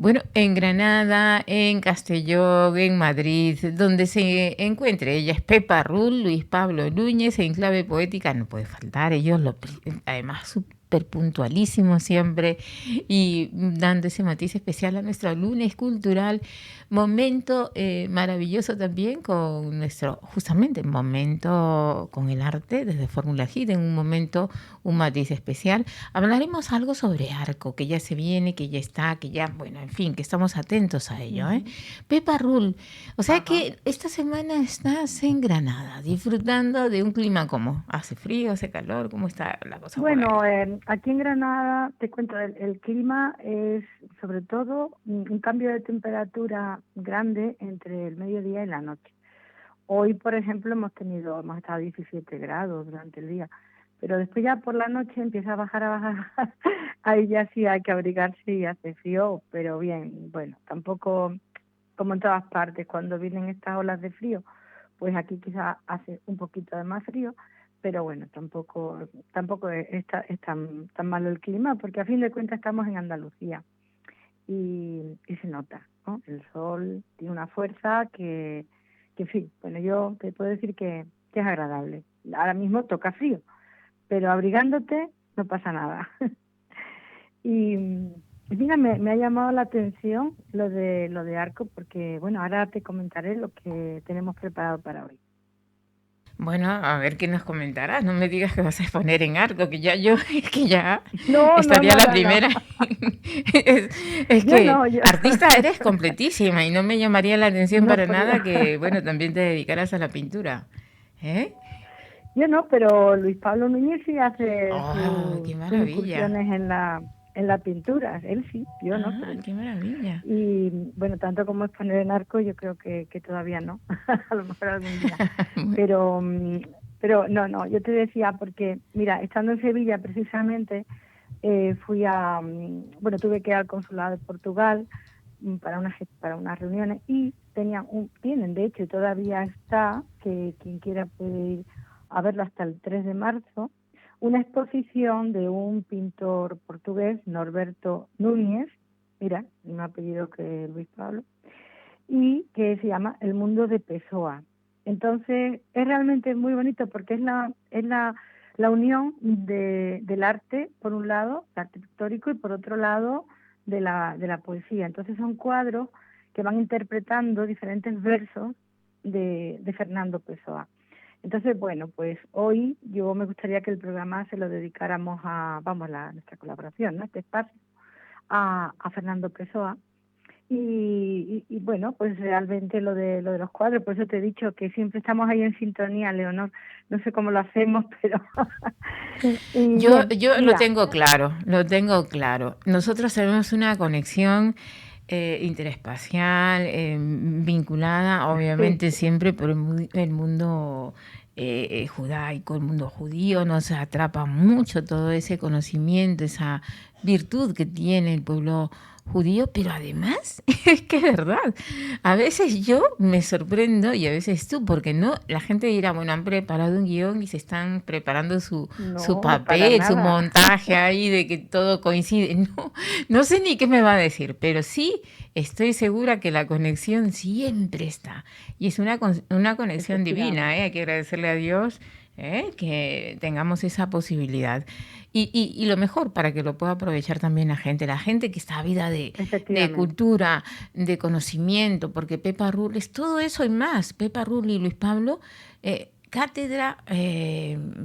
Bueno, en Granada, en Castellón, en Madrid, donde se encuentre. Ella es Pepa Rull, Luis Pablo Núñez, en clave poética no puede faltar. Además, súper puntualísimos siempre y dando ese matiz especial a nuestro lunes cultural. Momento maravilloso también con nuestro, justamente, momento con el arte desde Fórmula Hit, en un momento, un matiz especial. Hablaremos algo sobre Arco, que ya se viene, que ya está, que ya, bueno, en fin, que estamos atentos a ello, ¿eh? Ujú. Pepa Rul, o sea Ajá. que esta semana estás en Granada, disfrutando de un clima como, ¿hace frío, hace calor? ¿Cómo está la cosa por Bueno, ahí? aquí en Granada, te cuento, el clima es sobre todo un cambio de temperatura grande entre el mediodía y la noche. Hoy, por ejemplo, hemos estado a 17 grados durante el día, pero después ya por la noche empieza a bajar. Ahí ya sí hay que abrigarse y hace frío, pero bien, bueno, tampoco como en todas partes, cuando vienen estas olas de frío, pues aquí quizás hace un poquito de más frío, pero bueno, tampoco es tan malo el clima, porque a fin de cuentas estamos en Andalucía y se nota, ¿no? El sol tiene una fuerza que en fin, bueno, yo te puedo decir que es agradable. Ahora mismo toca frío, pero abrigándote no pasa nada. Y mira, me ha llamado la atención lo de Arco, porque bueno, ahora te comentaré lo que tenemos preparado para hoy. Bueno, a ver qué nos comentarás. No me digas que vas a exponer en Arco, que ya yo, es que ya No, no, estaría no, la no, no. primera. es, es Yo que no, yo. artista eres completísima y no me llamaría la atención No, para por Dios. nada que, bueno, también te dedicaras a la pintura. ¿Eh? Yo no, pero Luis Pablo Núñez sí hace ¡Oh, qué sus maravilla! incursiones en la pintura. Él sí, yo no, pero ¡Ah, él qué sí. maravilla! Y bueno, tanto como exponer en arco, yo creo que todavía no. A lo mejor algún día. Bueno, Pero, pero no, no, yo te decía, porque mira, estando en Sevilla precisamente, bueno, tuve que ir al consulado de Portugal para unas reuniones y tienen, de hecho, y todavía está, que quien quiera puede ir a verlo hasta el 3 de marzo, una exposición de un pintor portugués, Norberto Núñez, mira, un apellido que Luis Pablo, y que se llama El mundo de Pessoa. Entonces, es realmente muy bonito porque es la unión del arte, por un lado, el arte pictórico, y por otro lado, de la poesía. Entonces, son cuadros que van interpretando diferentes versos de Fernando Pessoa. Entonces, bueno, pues hoy yo me gustaría que el programa se lo dedicáramos vamos, nuestra colaboración, ¿no? Este espacio, a Fernando Pessoa, bueno, pues realmente lo de los cuadros, por eso te he dicho que siempre estamos ahí en sintonía, Leonor. No sé cómo lo hacemos, pero y yo, bien, yo lo mira, tengo claro, lo tengo claro. Nosotros tenemos una conexión interespacial, vinculada sí, obviamente siempre por el mundo judaico, el mundo judío, nos atrapa mucho todo ese conocimiento, esa virtud que tiene el pueblo judío, pero además es que es verdad, a veces yo me sorprendo y a veces tú, porque no, la gente dirá, bueno, han preparado un guión y se están preparando su no, para papel, su nada. montaje ahí de que todo coincide. No, no sé ni qué me va a decir, pero sí estoy segura que la conexión siempre está. Y es una conexión divina, ¿eh? Efectivamente, Hay que agradecerle a Dios, que tengamos esa posibilidad. Y lo mejor para que lo pueda aprovechar también la gente que está ávida de efectivamente. cultura, de conocimiento, porque Pepa Rull es todo eso y más. Pepa Rull y Luis Pablo, cátedra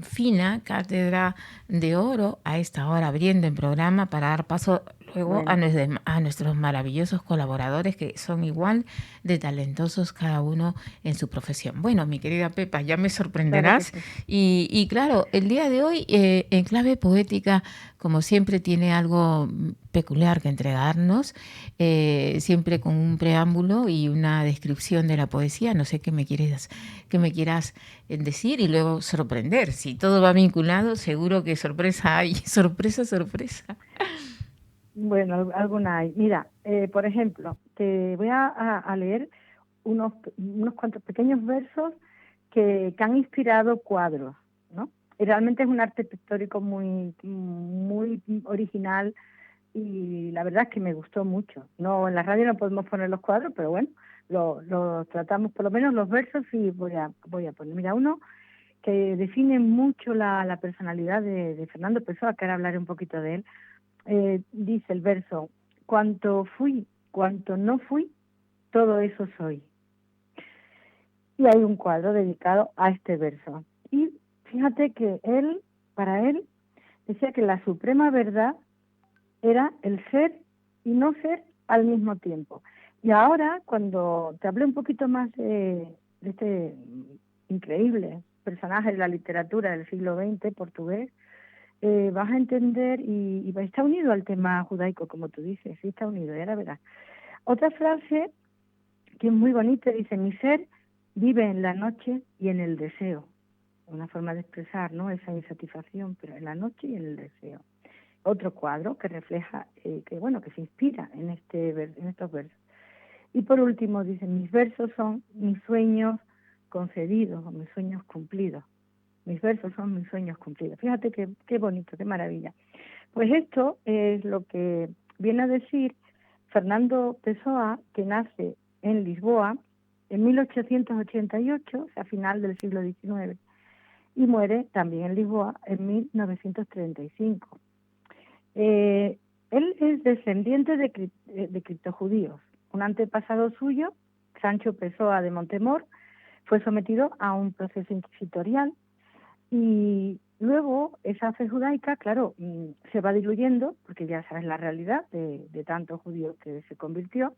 fina, cátedra de oro a esta hora, abriendo el programa para dar paso luego Bueno, a nuestros maravillosos colaboradores que son igual de talentosos cada uno en su profesión. Bueno, mi querida Pepa, ya me claro que sorprenderás. sí. Y claro, el día de hoy, en clave poética, como siempre, tiene algo peculiar que entregarnos, siempre con un preámbulo y una descripción de la poesía. No sé qué me quieras decir y luego sorprender. Si todo va vinculado, seguro que sorpresa hay. Sorpresa, sorpresa. Bueno, alguna hay. Mira, por ejemplo, te voy a leer unos cuantos pequeños versos que han inspirado cuadros, ¿no? Y realmente es un arte pictórico muy, muy original y la verdad es que me gustó mucho. No, en la radio no podemos poner los cuadros, pero bueno, lo tratamos, por lo menos los versos sí voy a poner. Mira, uno que define mucho la personalidad de Fernando Pessoa, que ahora hablaré un poquito de él. Dice el verso: cuanto fui, cuanto no fui, todo eso soy. Y hay un cuadro dedicado a este verso. Y fíjate que para él, decía que la suprema verdad era el ser y no ser al mismo tiempo. Y ahora, cuando te hablé un poquito más de este increíble personaje de la literatura del siglo XX portugués, vas a entender y está unido al tema judaico, como tú dices, sí está unido, ya la verás. Otra frase que es muy bonita dice: mi ser vive en la noche y en el deseo. Una forma de expresar, ¿no?, esa insatisfacción, pero en la noche y en el deseo. Otro cuadro que refleja, que se inspira en estos versos. Y por último dice: mis versos son mis sueños concedidos o mis sueños cumplidos. Mis versos son mis sueños cumplidos. Fíjate qué bonito, qué maravilla. Pues esto es lo que viene a decir Fernando Pessoa, que nace en Lisboa en 1888, o sea, a final del siglo XIX, y muere también en Lisboa en 1935. Él es descendiente de criptojudíos. Un antepasado suyo, Sancho Pessoa de Montemor, fue sometido a un proceso inquisitorial y luego esa fe judaica, claro, se va diluyendo, porque ya sabes la realidad de tantos judíos que se convirtió,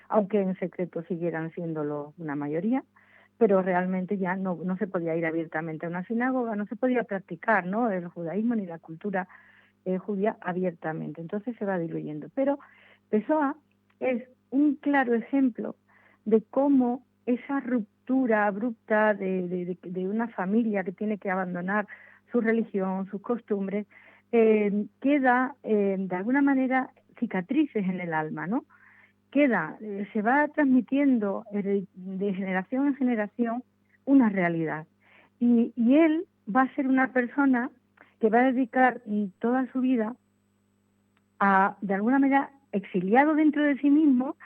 aunque en secreto siguieran siéndolo una mayoría, pero realmente ya no se podía ir abiertamente a una sinagoga, no se podía practicar, ¿no?, el judaísmo ni la cultura judía abiertamente. Entonces se va diluyendo. Pero Pessoa es un claro ejemplo de cómo esa ruptura abrupta de una familia que tiene que abandonar su religión, sus costumbres, queda de alguna manera cicatrices en el alma, ¿no? Se va transmitiendo de generación en generación una realidad. Y él va a ser una persona que va a dedicar toda su vida a, de alguna manera, exiliado dentro de sí mismo,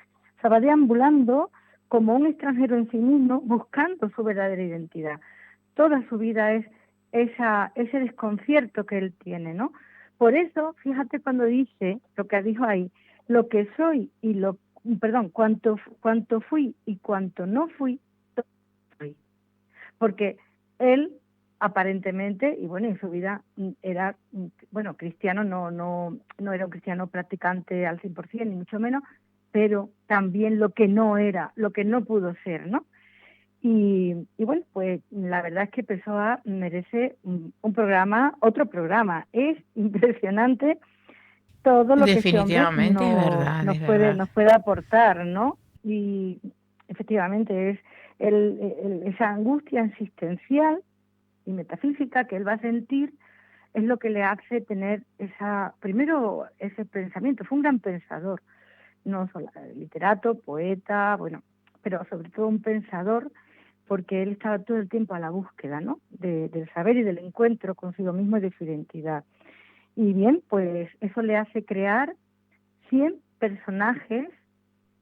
se va deambulando como un extranjero en sí mismo, buscando su verdadera identidad. Toda su vida es ese desconcierto que él tiene, ¿no? Por eso, fíjate cuando dice lo que dijo ahí: lo que soy y cuanto fui y cuanto no fui, todo soy. Porque él aparentemente, y bueno, en su vida era, bueno, cristiano, no era un cristiano practicante al 100%, ni mucho menos, pero también lo que no era, lo que no pudo ser, ¿no? Y bueno, pues la verdad es que Pessoa merece otro programa. Es impresionante todo lo que ese hombre Definitivamente es verdad, nos es verdad. puede aportar, ¿no? Y efectivamente es esa angustia existencial y metafísica que él va a sentir, es lo que le hace tener primero ese pensamiento. Fue un gran pensador, no solo literato, poeta, bueno, pero sobre todo un pensador, porque él estaba todo el tiempo a la búsqueda, ¿no?, del saber y del encuentro consigo mismo y de su identidad. Y bien, pues eso le hace crear 100 personajes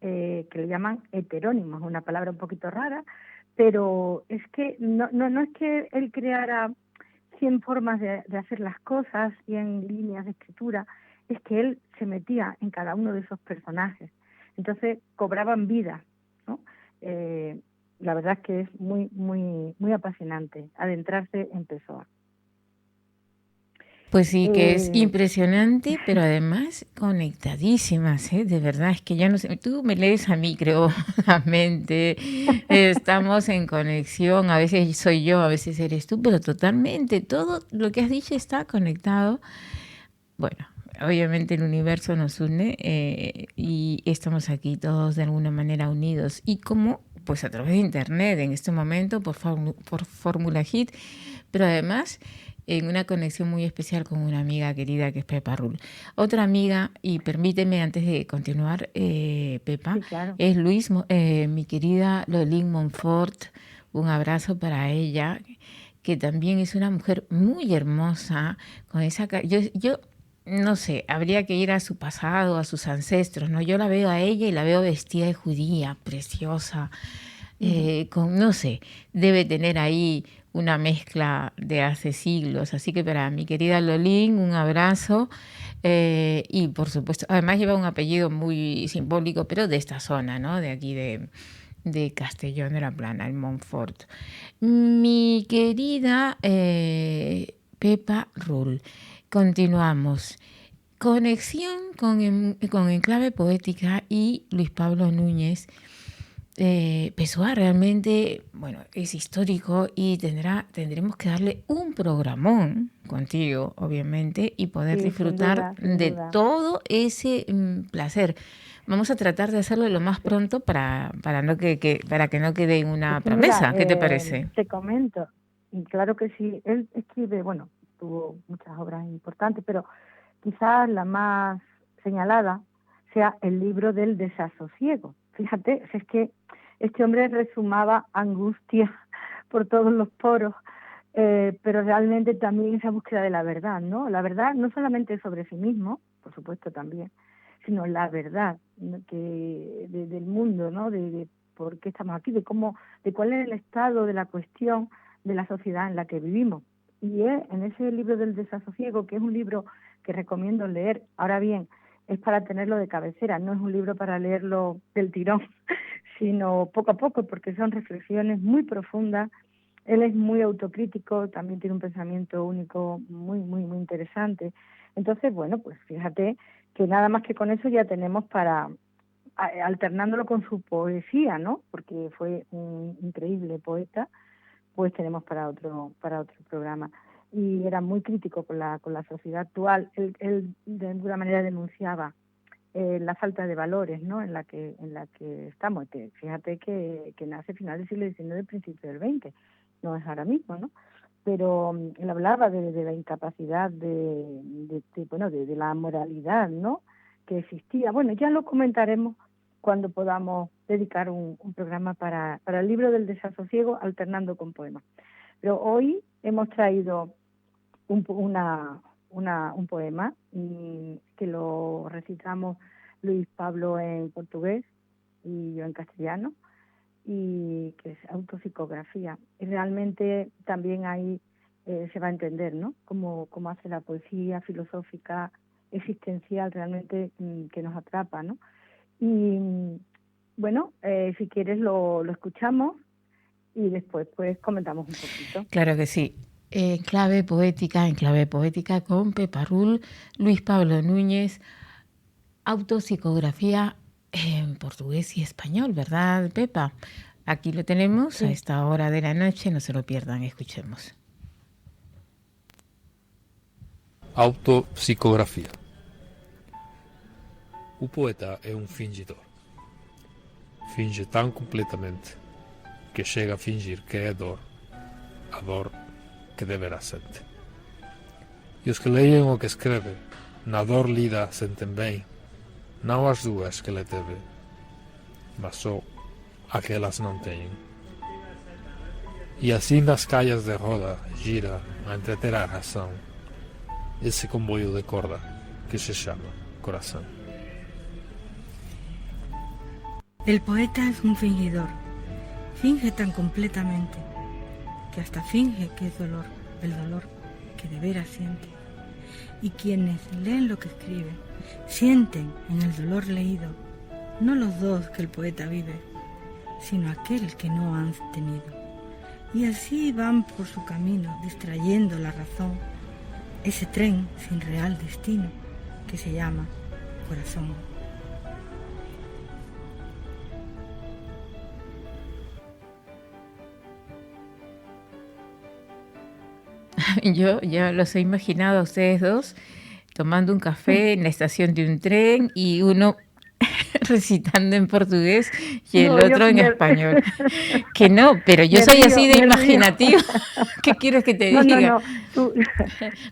que le llaman heterónimos, una palabra un poquito rara, pero es que no es que él creara 100 formas de hacer las cosas, 100 líneas de escritura, es que él se metía en cada uno de esos personajes. Entonces cobraban vida, ¿no? La verdad es que es muy, muy, muy apasionante adentrarse en Pessoa. Pues sí, que es impresionante, pero además conectadísimas, ¿eh? De verdad, es que ya no sé, tú me lees a mí, creo, la mente, estamos en conexión, a veces soy yo, a veces eres tú, pero totalmente, todo lo que has dicho está conectado. Bueno, obviamente el universo nos une y estamos aquí todos de alguna manera unidos. ¿Y cómo? Pues a través de internet, en este momento, por Fórmula Hit, pero además en una conexión muy especial con una amiga querida que es Pepa Rull. Otra amiga, y permíteme antes de continuar, Pepa, Sí, claro. es mi querida Lolín Montfort. Un abrazo para ella, que también es una mujer muy hermosa, con esa yo no sé, habría que ir a su pasado, a sus ancestros, ¿no? Yo la veo a ella y la veo vestida de judía, preciosa, no sé, debe tener ahí una mezcla de hace siglos. Así que para mi querida Lolín, un abrazo. Y por supuesto, además lleva un apellido muy simbólico, pero de esta zona, ¿no? De aquí de Castellón de la Plana, el Montfort. Mi querida Pepa Rull, continuamos. Conexión con Enclave Poética y Luis Pablo Núñez. Pessoa realmente, bueno, es histórico y tendremos que darle un programón contigo, obviamente, y poder Sí, sin disfrutar duda, sin de duda. todo ese placer. Vamos a tratar de hacerlo lo más pronto para que no quede en Es una que mira, promesa. ¿Qué te parece? te comento, y claro que sí, él escribe, bueno, tuvo muchas obras importantes, pero quizás la más señalada sea el libro del desasosiego. Fíjate, es que este hombre resumaba angustia por todos los poros, pero realmente también esa búsqueda de la verdad, ¿no? La verdad no solamente sobre sí mismo, por supuesto también, sino la verdad, ¿no? Del mundo, ¿no? De por qué estamos aquí, de cuál es el estado de la cuestión de la sociedad en la que vivimos. Y en ese libro del desasosiego, que es un libro que recomiendo leer, ahora bien, es para tenerlo de cabecera, no es un libro para leerlo del tirón, sino poco a poco, porque son reflexiones muy profundas. Él es muy autocrítico, también tiene un pensamiento único muy interesante. Entonces, bueno, pues fíjate que nada más que con eso ya tenemos para, alternándolo con su poesía, ¿no? Porque fue un increíble poeta, pues tenemos para otro programa. Y era muy crítico con la sociedad actual. Él de alguna manera denunciaba la falta de valores, ¿no? En la que estamos. Fíjate que nace a finales del siglo XIX, principio del XX, no es ahora mismo, ¿no? Pero él hablaba de la incapacidad de la moralidad, ¿no? Que existía. Bueno, ya lo comentaremos cuando podamos dedicar un programa para el libro del desasosiego alternando con poemas. Pero hoy hemos traído un poema que lo recitamos Luis Pablo en portugués y yo en castellano, y que es autopsicografía. Y realmente también ahí se va a entender, ¿no? Cómo hace la poesía filosófica, existencial, realmente que nos atrapa, ¿no? Y bueno, si quieres lo escuchamos y después pues comentamos un poquito. Claro que sí. En clave poética con Pepa Rull, Luis Pablo Núñez, autopsicografía en portugués y español, ¿verdad, Pepa? Aquí lo tenemos a Sí. esta hora de la noche, no se lo pierdan, escuchemos. Autopsicografia. O poeta é um fingidor. Finge tão completamente que chega a fingir que é a dor que deverá sente. E os que leem o que escreve, na dor lida sentem bem, não as duas que le teve, mas só aquelas não têm. E assim nas calhas de roda gira a entreter a razão esse comboio de corda que se chama coração. El poeta es un fingidor. Finge tan completamente que hasta finge que es dolor, el dolor que de veras siente. Y quienes leen lo que escribe, sienten en el dolor leído no los dos que el poeta vive, sino aquel que no han tenido. Y así van por su camino, distrayendo la razón, ese tren sin real destino que se llama corazón. Yo ya los he imaginado a ustedes dos tomando un café en la estación de un tren y uno recitando en portugués y el otro en español. Que no, pero yo soy así de imaginativa. ¿Qué quieres que te diga? No, tú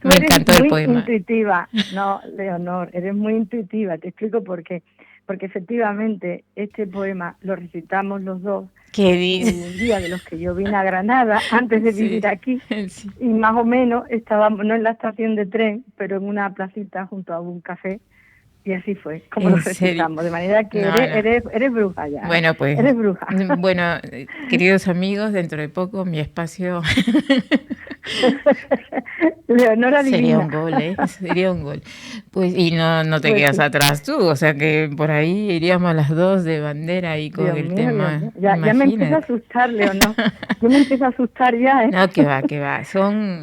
Me encantó el muy poema. intuitiva. No, Leonor, eres muy intuitiva. Te explico por qué. porque efectivamente este poema lo recitamos los dos ¿Qué dices? un día de los que yo vine a Granada antes de vivir aquí, Sí. y más o menos estábamos no en la estación de tren, pero en una placita junto a un café, y así fue como ¿En lo serio? recitamos, de manera que No, eres bruja ya. Bueno, pues, eres bruja. Bueno, queridos amigos, dentro de poco mi espacio Leonora sería divina. un gol, ¿eh? Sería un gol. Pues, y no te Pues quedas sí. atrás tú, o sea que por ahí iríamos las dos de bandera y con Dios el mío, tema, Dios mío. Ya me empiezo a imagínate. asustar, Leonor. Yo me empiezo a asustar ya, ¿eh? No, que va. Son,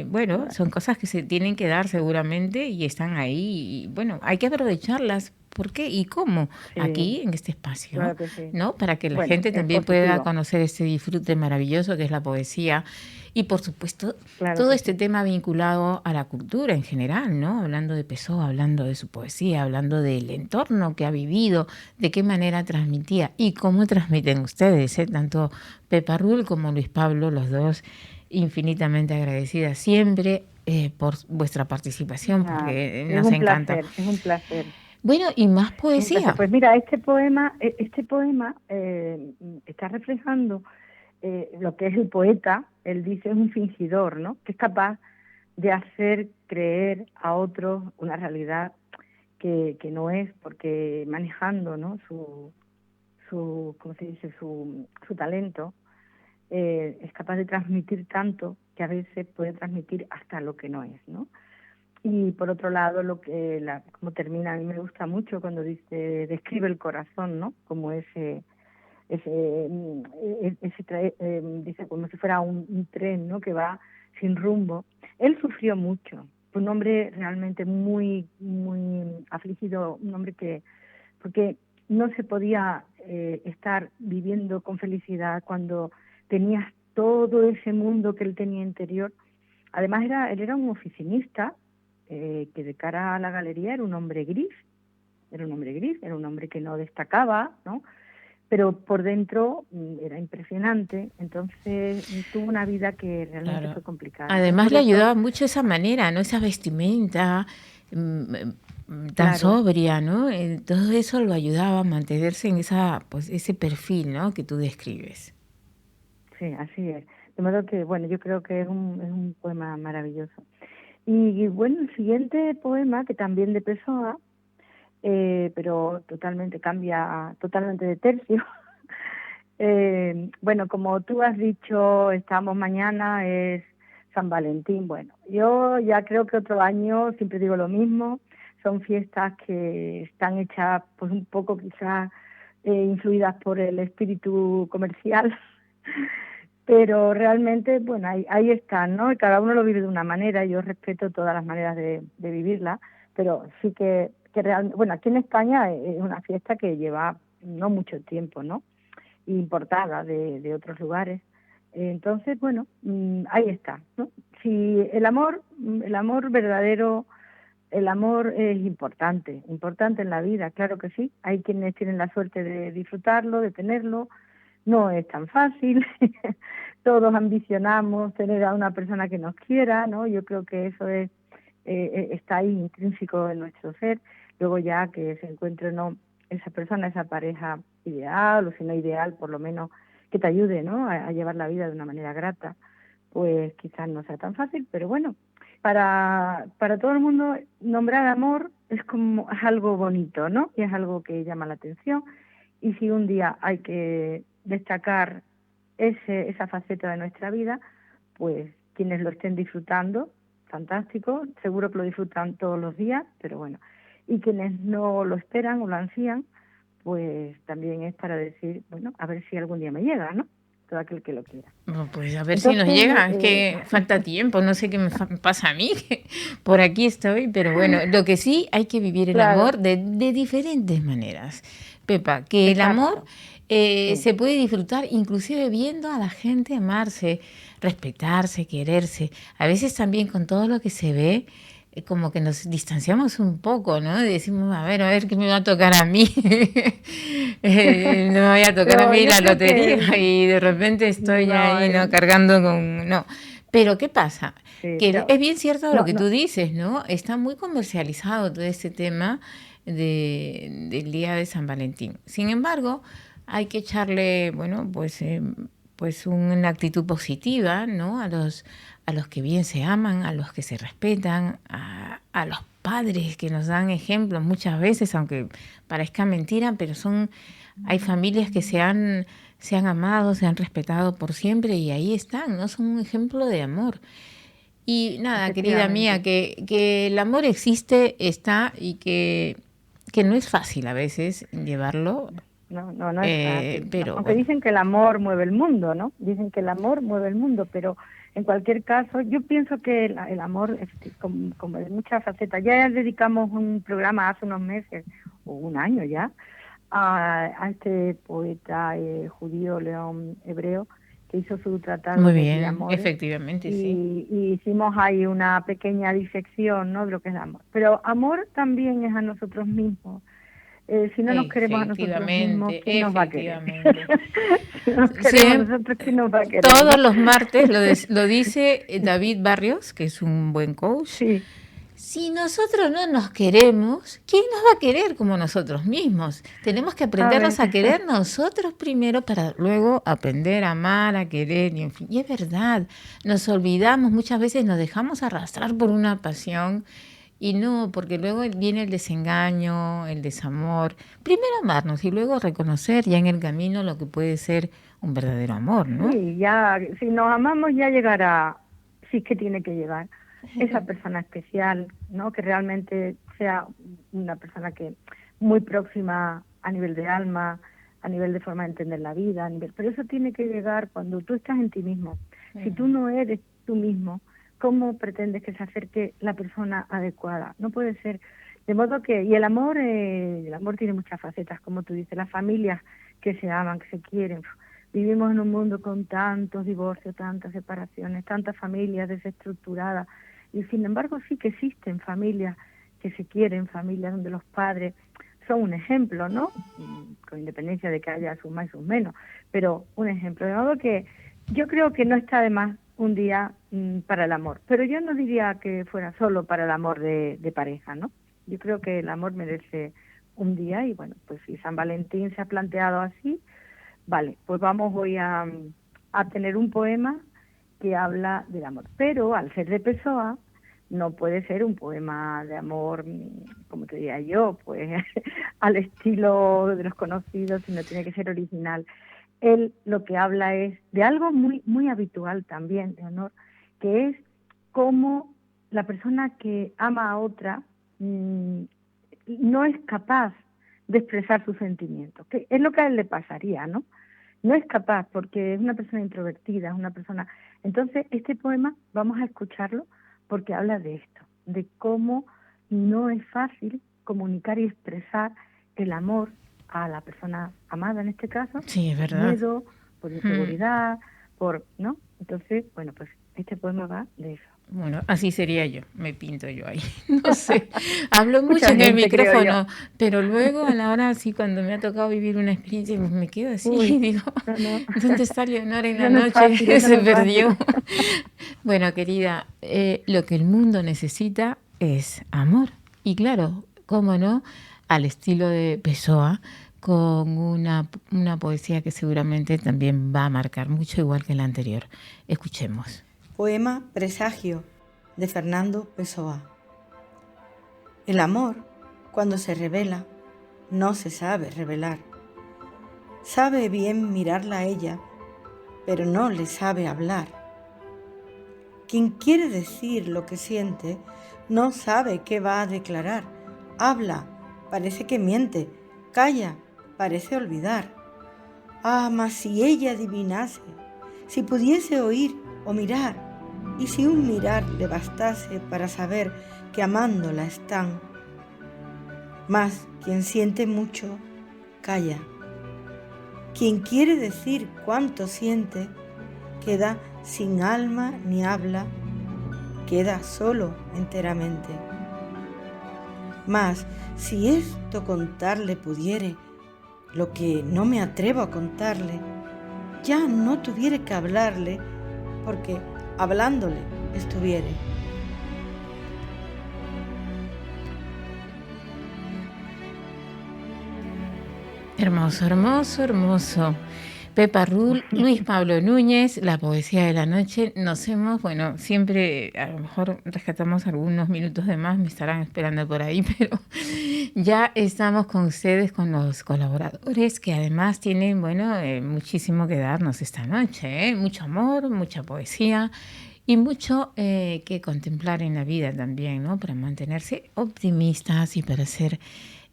bueno, son cosas que se tienen que dar seguramente y están ahí. Y bueno, hay que aprovecharlas. ¿Por qué y cómo? Sí, Aquí, en este espacio, claro que sí. ¿no? Para que la Bueno, gente es también pueda positivo. conocer este disfrute maravilloso que es la poesía. Y por supuesto, Claro todo que este sí. tema vinculado a la cultura en general, ¿no? Hablando de Pessoa, hablando de su poesía, hablando del entorno que ha vivido, de qué manera transmitía y cómo transmiten ustedes, ¿eh? Tanto Pepa Rull como Luis Pablo, los dos infinitamente agradecidas siempre por vuestra participación, Ah, porque es nos un encanta. placer, es un placer. Bueno, y más Un placer. poesía. Pues mira, este poema está reflejando lo que es el poeta. Él dice es un fingidor, ¿no? Que es capaz de hacer creer a otros una realidad que no es, porque manejando, ¿no? ¿Cómo se dice? Su talento, es capaz de transmitir tanto que a veces puede transmitir hasta lo que no es, ¿no? Y por otro lado, como termina, a mí me gusta mucho cuando describe el corazón, ¿no? Como dice como si fuera un tren, ¿no? Que va sin rumbo. Él sufrió mucho, fue un hombre realmente muy, muy afligido, un hombre porque no se podía estar viviendo con felicidad cuando tenías todo ese mundo que él tenía interior. Además él era un oficinista, que de cara a la galería era un hombre gris, era un hombre que no destacaba, ¿no? Pero por dentro era impresionante. Entonces tuvo una vida que realmente Claro. fue complicada. Además Por le eso, ayudaba mucho esa manera, ¿no? Esa vestimenta tan claro, sobria, ¿no? Todo eso lo ayudaba a mantenerse en ese perfil, ¿no? Que tú describes. sí, así es. De modo que, bueno, yo creo que es un poema maravilloso. Y bueno, el siguiente poema, que también de Pessoa, pero cambia totalmente de tercio. Bueno, como tú has dicho, estamos mañana, es San Valentín. Bueno, yo ya creo que otro año, siempre digo lo mismo, son fiestas que están hechas pues un poco quizás influidas por el espíritu comercial, pero realmente, bueno, ahí están, ¿no? Y cada uno lo vive de una manera, yo respeto todas las maneras de vivirla, pero sí que realmente, bueno, aquí en España es una fiesta que lleva no mucho tiempo, ¿no? Importada de otros lugares. Entonces, bueno, ahí está, ¿no? Si el amor verdadero, el amor es importante en la vida, claro que sí. Hay quienes tienen la suerte de disfrutarlo, de tenerlo. No es tan fácil. Todos ambicionamos tener a una persona que nos quiera, ¿no? Yo creo que eso está ahí intrínseco en nuestro ser. Luego ya que se encuentre no esa persona, esa pareja ideal, o si no ideal, por lo menos que te ayude, ¿no? A llevar la vida de una manera grata, pues quizás no sea tan fácil, pero bueno, para todo el mundo nombrar amor es algo bonito, ¿no? Y es algo que llama la atención. Y si un día hay que destacar esa faceta de nuestra vida, pues quienes lo estén disfrutando, fantástico, seguro que lo disfrutan todos los días, pero bueno, y quienes no lo esperan o lo ansían, pues también es para decir, bueno, a ver si algún día me llega, ¿no? Todo aquel que lo quiera. Bueno, pues a ver Entonces, si nos llega, es que falta tiempo, no sé qué me pasa a mí, que por aquí estoy, pero bueno, lo que sí hay que vivir el claro, amor de diferentes maneras. Pepa, que el amor sí. se puede disfrutar inclusive viendo a la gente amarse, respetarse, quererse. A veces también con todo lo que se ve, como que nos distanciamos un poco, ¿no? Decimos, a ver qué me va a tocar a mí. No me vaya a tocar Pero a mí yo la creo lotería y de repente estoy no, ahí, ¿no? Cargando con... No. Pero ¿qué pasa? sí, Que pero es bien cierto lo que no, tú dices, ¿no? Está muy comercializado todo este tema del día de San Valentín. Sin embargo, hay que echarle, pues una actitud positiva, ¿no? A los que bien se aman, a los que se respetan, a los padres que nos dan ejemplos muchas veces, aunque parezca mentira, pero hay familias que se han amado, se han respetado por siempre y ahí están, ¿no? Son un ejemplo de amor. Y nada, querida mía, que el amor existe, está, y que no es fácil a veces llevarlo. No es fácil. Pero aunque dicen que el amor mueve el mundo, ¿no? Dicen que el amor mueve el mundo, pero en cualquier caso, yo pienso que el amor, como de muchas facetas, ya dedicamos un programa hace unos meses, o un año ya, a este poeta judío León Hebreo, que hizo su tratado muy de bien, amor. efectivamente, sí. Y hicimos ahí una pequeña disección, ¿no?, de lo que es el amor. Pero amor también es a nosotros mismos. Si no nos queremos a nosotros mismos, ¿quién nos va a querer? Si no nos queremos a nosotros, ¿quién nos va a querer? Todos los martes lo dice David Barrios, que es un buen coach. Sí. Si nosotros no nos queremos, ¿quién nos va a querer como nosotros mismos? Tenemos que aprendernos a querer nosotros primero para luego aprender a amar, a querer, y en fin. Y es verdad, nos olvidamos, muchas veces nos dejamos arrastrar por una pasión y no, porque luego viene el desengaño, el desamor. Primero amarnos y luego reconocer ya en el camino lo que puede ser un verdadero amor, ¿no? Sí, ya, si nos amamos ya llegará, sí es que tiene que llegar esa persona especial, ¿no? Que realmente sea una persona que muy próxima a nivel de alma, a nivel de forma de entender la vida, pero eso tiene que llegar cuando tú estás en ti mismo. Si tú no eres tú mismo, ¿cómo pretendes que se acerque la persona adecuada? No puede ser. De modo que, y el amor tiene muchas facetas, como tú dices, las familias que se aman, que se quieren. Vivimos en un mundo con tantos divorcios, tantas separaciones, tantas familias desestructuradas, y sin embargo sí que existen familias que se quieren, familias donde los padres son un ejemplo, ¿no? Con independencia de que haya sus más y sus menos, pero un ejemplo. De modo que yo creo que no está de más un día para el amor, pero yo no diría que fuera solo para el amor de pareja, ¿no? Yo creo que el amor merece un día, y bueno, pues si San Valentín se ha planteado así, vale, pues vamos hoy a tener un poema que habla del amor. Pero al ser de Pessoa, no puede ser un poema de amor, como te diría yo, pues al estilo de los conocidos, sino tiene que ser original. Él lo que habla es de algo muy, muy habitual también, Leonor, que es cómo la persona que ama a otra no es capaz de expresar sus sentimientos, que es lo que a él le pasaría, ¿no? No es capaz porque es una persona introvertida, es una persona... Entonces, este poema vamos a escucharlo porque habla de esto, de cómo no es fácil comunicar y expresar el amor a la persona amada en este caso. Sí, es verdad. Por miedo, por inseguridad, ¿no? Entonces, bueno, pues este poema va de eso. Bueno, así sería yo, me pinto yo ahí, no sé, hablo mucho en el micrófono, pero luego a la hora, sí, cuando me ha tocado vivir una experiencia, me quedo así y digo, ¿dónde está Leonor en la noche? Se perdió. Bueno, querida, lo que el mundo necesita es amor, y claro, cómo no, al estilo de Pessoa, con una poesía que seguramente también va a marcar mucho, igual que la anterior. Escuchemos. Poema Presagio, de Fernando Pessoa. El amor, cuando se revela, no se sabe revelar. Sabe bien mirarla a ella, pero no le sabe hablar. Quien quiere decir lo que siente, no sabe qué va a declarar. Habla, parece que miente. Calla, parece olvidar. Ah, mas si ella adivinase, si pudiese oír o mirar, y si un mirar le bastase para saber que amándola están. Mas quien siente mucho, calla. Quien quiere decir cuánto siente, queda sin alma ni habla, queda solo enteramente. Mas si esto contarle pudiere, lo que no me atrevo a contarle, ya no tuviere que hablarle, porque hablándole estuviere. Hermoso, hermoso, hermoso. Pepa Rull, Luis Pablo Núñez, la poesía de la noche. Nos hemos, bueno, siempre a lo mejor rescatamos algunos minutos de más, me estarán esperando por ahí, pero ya estamos con ustedes, con los colaboradores que además tienen, bueno, muchísimo que darnos esta noche, ¿eh? Mucho amor, mucha poesía y mucho que contemplar en la vida también, ¿no? Para mantenerse optimistas y para ser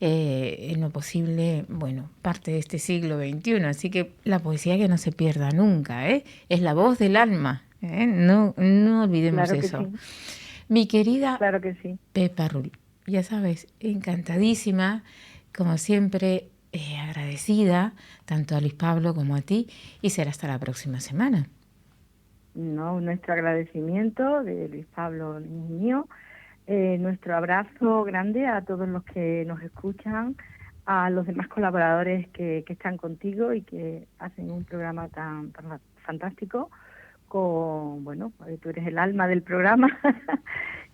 en lo posible, bueno, parte de este siglo XXI. Así que la poesía que no se pierda nunca, ¿eh? Es la voz del alma, ¿eh? No olvidemos Claro que eso. sí. Mi querida Claro que sí. Pepa Rull, ya sabes, encantadísima, como siempre, agradecida tanto a Luis Pablo como a ti, y será hasta la próxima semana. No, nuestro agradecimiento de Luis Pablo y mío. Nuestro abrazo grande a todos los que nos escuchan, a los demás colaboradores que están contigo y que hacen un programa tan fantástico. Bueno, tú eres el alma del programa.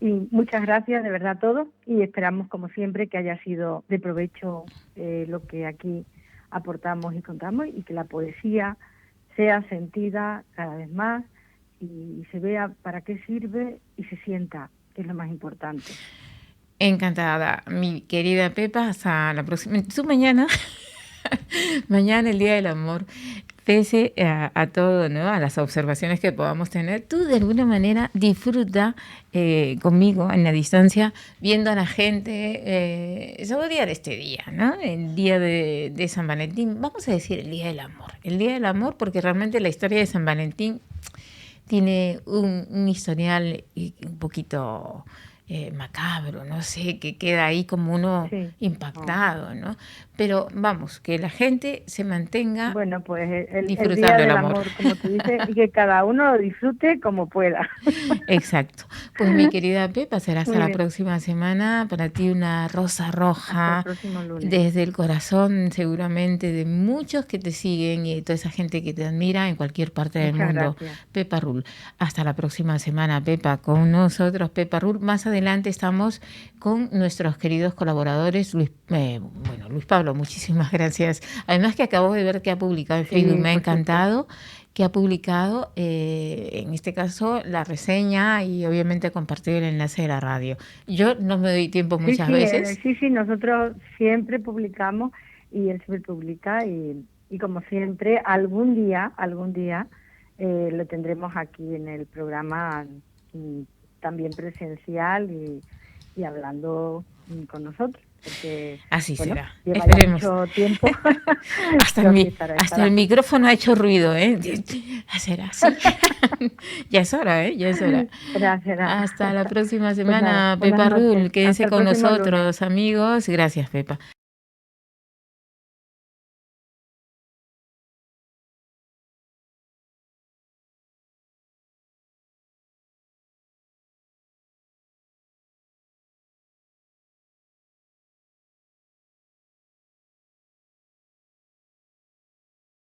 Y muchas gracias de verdad a todos y esperamos como siempre que haya sido de provecho lo que aquí aportamos y contamos y que la poesía sea sentida cada vez más y se vea para qué sirve y se sienta, que es lo más importante. Encantada, mi querida Pepa, hasta la próxima. Tú mañana, mañana el Día del Amor, pese a todo, ¿no? A las observaciones que podamos tener, tú de alguna manera disfruta conmigo en la distancia, viendo a la gente saborear este día, ¿no? El día de San Valentín, vamos a decir el Día del Amor. El Día del Amor porque realmente la historia de San Valentín tiene un historial un poquito macabro, no sé, que queda ahí como uno impactado, ¿no? Pero vamos, que la gente se mantenga bueno, pues el disfrutando Día del el amor, como tú dices, y que cada uno lo disfrute como pueda. Exacto. Pues mi querida Pepa, será hasta Muy la bien. próxima semana. Para ti una rosa roja Hasta el próximo lunes. desde el corazón seguramente de muchos que te siguen y de toda esa gente que te admira en cualquier parte del Muchas mundo. gracias. Pepa Rull. Hasta la próxima semana, Pepa, con nosotros, Pepa Rull. Más adelante estamos con nuestros queridos colaboradores, Luis Pablo, muchísimas gracias. Además que acabo de ver que ha publicado en Facebook, me ha encantado, que ha publicado, en este caso, la reseña y obviamente ha compartido el enlace de la radio. Yo no me doy tiempo muchas veces. Sí, nosotros siempre publicamos y él siempre publica y como siempre, algún día lo tendremos aquí en el programa también presencial y hablando con nosotros. Porque, así bueno, será. Lleva Esperemos. ya mucho tiempo. hasta el micrófono ha hecho ruido, ¿eh? Será así. Ya es hora, ¿eh? Ya es hora. Será. Hasta la próxima semana, Pues nada, Pepa Rull. Quédense hasta el con próximo nosotros, lunes. amigos. Gracias, Pepa.